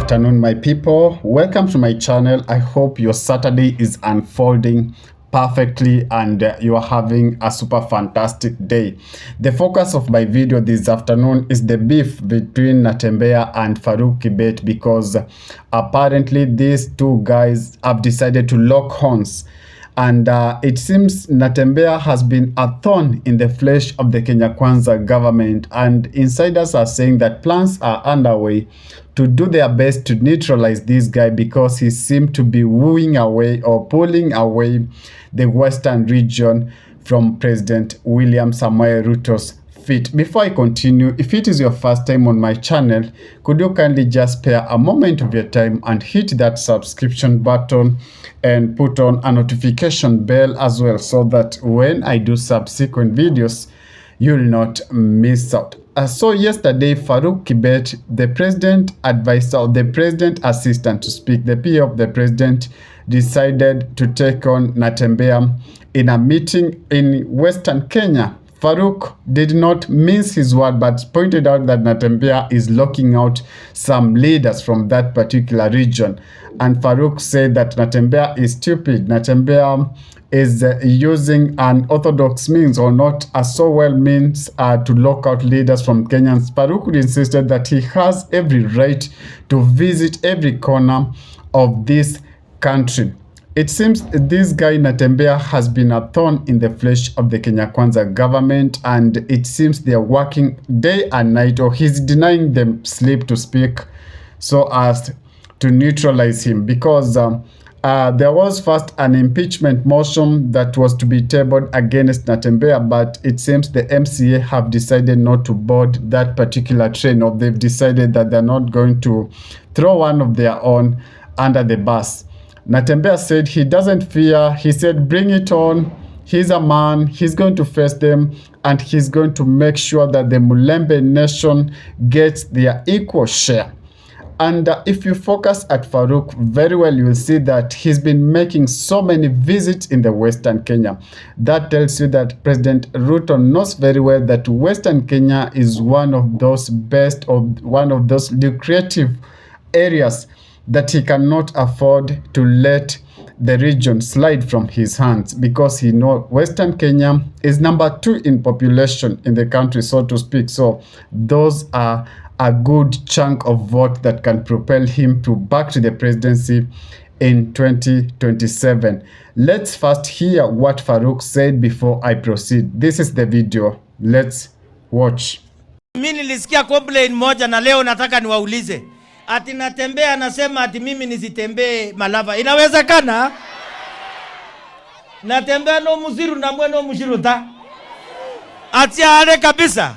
afternoon, my people. Welcome to my channel. I hope your Saturday is unfolding perfectly and you are having a super fantastic day. The focus of my video this afternoon is the beef between Natembeya and Faruk because apparently these two guys have decided to lock horns. And it seems Natembeya has been a thorn in the flesh of the Kenya Kwanza government, and insiders are saying that plans are underway to do their best to neutralize this guy because he seemed to be wooing away or pulling away the western region from President William Samoei Ruto's feet. Before I continue, if it is your first time on my channel, could you kindly just spare a moment of your time and hit that subscription button and put on a notification bell as well, so that when I do subsequent videos, you'll not miss out. So yesterday, Faruk Kibet, the president advisor, or the president assistant to speak, the PA of the president, decided to take on Natembeya in a meeting in Western Kenya. Faruk did not mince his word but pointed out that Natembeya is locking out some leaders from that particular region. And Faruk said that Natembeya is stupid. Natembeya is using an orthodox means or not a so well means to lock out leaders from Kenyans. Faruk insisted that he has every right to visit every corner of this country. It seems this guy Natembeya has been a thorn in the flesh of the Kenya Kwanza government, and it seems they are working day and night, or he's denying them sleep to speak, so as to neutralize him, because there was first an impeachment motion that was to be tabled against Natembeya, but it seems the MCA have decided not to board that particular train, or they've decided that they're not going to throw one of their own under the bus. Natembeya said he doesn't fear. He said, bring it on. He's a man. He's going to face them, and he's going to make sure that the Mulembe nation gets their equal share. And if you focus at Faruk very well, you will see that he's been making so many visits in the Western Kenya. That tells you that President Ruto knows very well that Western Kenya is one of those best, or one of those lucrative areas that he cannot afford to let the region slide from his hands, because he knows Western Kenya is number 2 in population in the country, so to speak. So those are a good chunk of vote that can propel him to back to the presidency in 2027. Let's first hear what Faruk said before I proceed. This is the video. Let's watch. Mimi nilisikia complaint moja na leo nataka niwaulize. Ati Natembeya anasema ati mimi nisitembee Malava. Inawezekana? Natembeya no muziru na mweno mushiruta. Ati ale kabisa.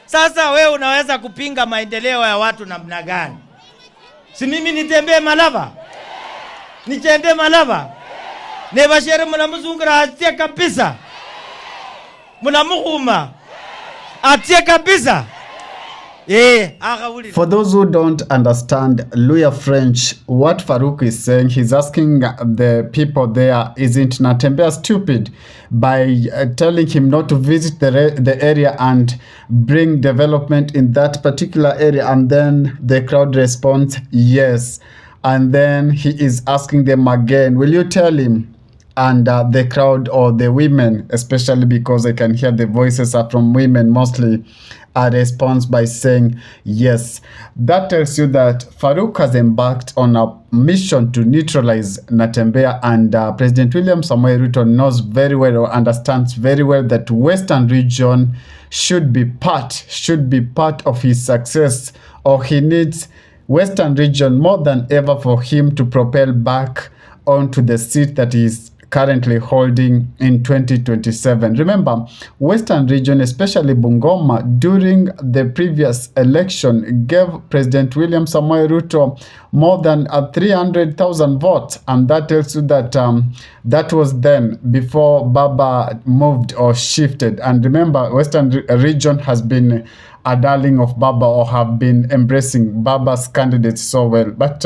Sasa wewe unaweza kupinga maendeleo ya watu namna gani? Si mimi nitembee Malava? Nichende Malava? Nebashere mnamuzungira atia kabisa. Mnamuhuma. Atia kabisa. For those who don't understand Luya French, what Faruk is saying, he's asking the people there, isn't Natembeya stupid by telling him not to visit the area and bring development in that particular area? And then the crowd responds, yes. And then he is asking them again, will you tell him? And the crowd, or the women, especially because I can hear the voices are from women mostly, responds by saying yes. That tells you that Faruk has embarked on a mission to neutralize Natembeya, and President William Samoei Ruto knows very well, or understands very well, that Western region should be part of his success, or he needs Western region more than ever for him to propel back onto the seat that is currently holding in 2027. Remember, Western region, especially Bungoma, during the previous election gave President William Samoei Ruto more than 300,000 votes, and that tells you that that was then before Baba moved or shifted. And remember, Western region has been a darling of Baba, or have been embracing Baba's candidates so well. But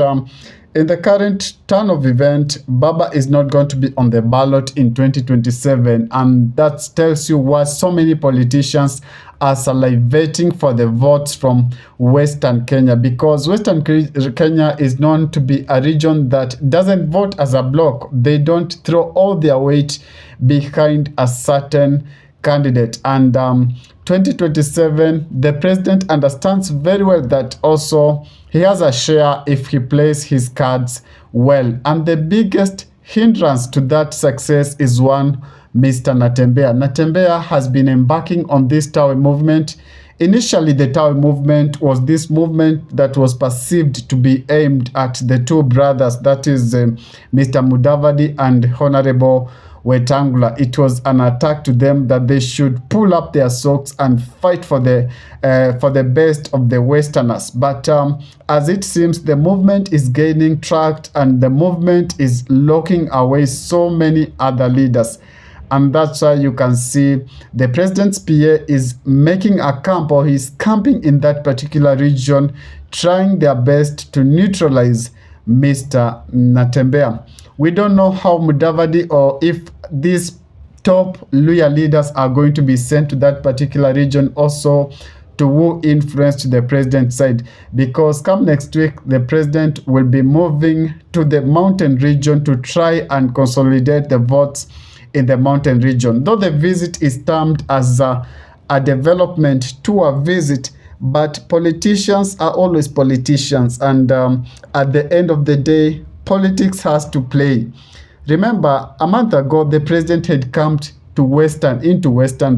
In the current turn of event, Baba is not going to be on the ballot in 2027, and that tells you why so many politicians are salivating for the votes from Western Kenya, because Western Kenya is known to be a region that doesn't vote as a bloc. They don't throw all their weight behind a certain candidate. And 2027, the president understands very well that also he has a share if he plays his cards well. And the biggest hindrance to that success is one Mr. Natembeya. Natembeya has been embarking on this Tawe movement. Initially, the Tawe movement was this movement that was perceived to be aimed at the two brothers, that is Mr. Mudavadi and Honorable Wetangula. It was an attack to them that they should pull up their socks and fight for the best of the Westerners. But as it seems, the movement is gaining traction and the movement is locking away so many other leaders. And that's why you can see the president's PA is making a camp, or he's camping in that particular region, trying their best to neutralize Mr. Natembeya. We don't know how Mudavadi or if these top Luya leaders are going to be sent to that particular region also to woo influence to the president's side, because come next week, the president will be moving to the mountain region to try and consolidate the votes in the mountain region. Though the visit is termed as a development tour visit, but politicians are always politicians, and at the end of the day, politics has to play. Remember, a month ago, the president had come to Western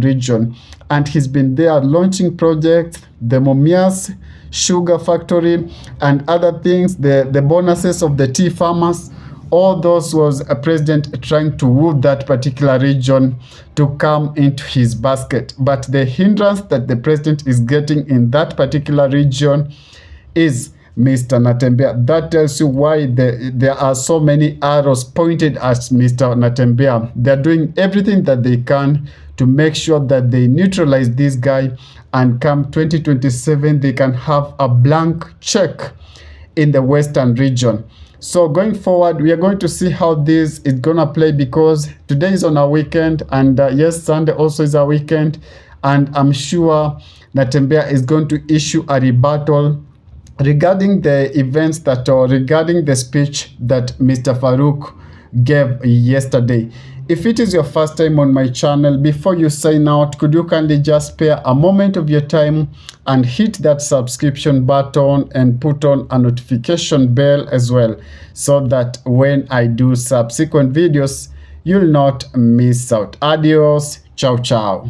region, and he's been there launching projects, the Mumias sugar factory and other things, the bonuses of the tea farmers. All those was a president trying to woo that particular region to come into his basket. But the hindrance that the president is getting in that particular region is Mr. Natembeya. That tells you why there are so many arrows pointed at Mr. Natembeya. They're doing everything that they can to make sure that they neutralize this guy, and come 2027, they can have a blank check in the Western region. So going forward, we are going to see how this is gonna play, because today is on a weekend, and yes, Sunday also is a weekend, and I'm sure Natembeya is going to issue a rebuttal regarding the events that, or regarding the speech that Mr. Faruk gave yesterday. If it is your first time on my channel, before you sign out, could you kindly just spare a moment of your time and hit that subscription button and put on a notification bell as well, so that when I do subsequent videos, you'll not miss out. Adios. Ciao, ciao.